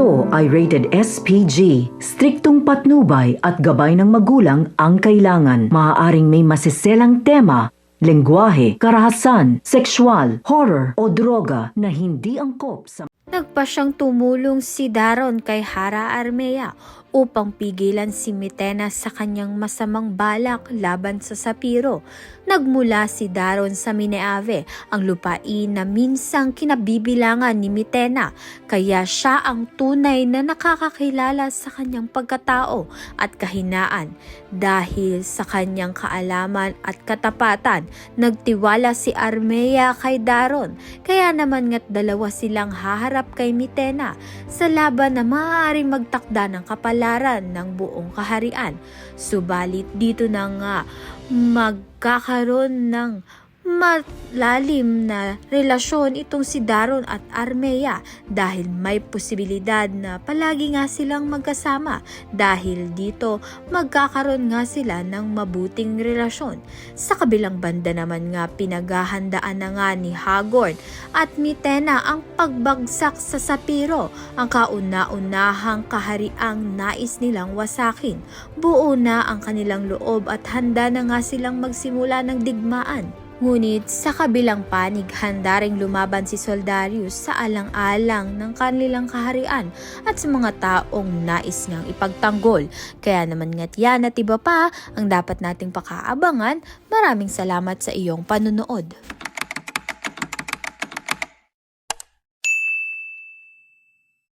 ito ay rated SPG. Striktong patnubay at gabay ng magulang ang kailangan. Maaaring may masiselang tema, lengguwahe, karahasan, sexual, horror o droga na hindi angkop sa Nagpa siyang tumulong si Daron kay Hara Armea upang pigilan si Mitena sa kanyang masamang balak laban sa Sapiro. Nagmula si Daron sa Mineave, ang lupain na minsang kinabibilangan ni Mitena, kaya siya ang tunay na nakakakilala sa kanyang pagkatao at kahinaan. Dahil sa kanyang kaalaman at katapatan, nagtiwala si Armea kay Daron, kaya naman nga't dalawa silang haharap kay Mitena sa laban na maaaring magtakda ng kapalaran ng buong kaharian. Subalit dito na nga magkakaroon ng malalim na relasyon itong si Daron at Armea dahil may posibilidad na palagi nga silang magkasama. Dahil dito magkakaroon nga sila ng mabuting relasyon. Sa kabilang banda naman nga pinaghahandaan na nga ni Hagorn at Mitena ang pagbagsak sa Sapiro, ang kauna-unahang kahariang nais nilang wasakin. Buo na ang kanilang loob at handa na nga silang magsimula ng digmaan. Ngunit sa kabilang panig, handa ring lumaban si Soldarius sa alang-alang ng kanilang kaharian at sa mga taong nais niyang ipagtanggol. Kaya naman nga't yan at iba pa ang dapat nating pakaabangan. Maraming salamat sa iyong panunood.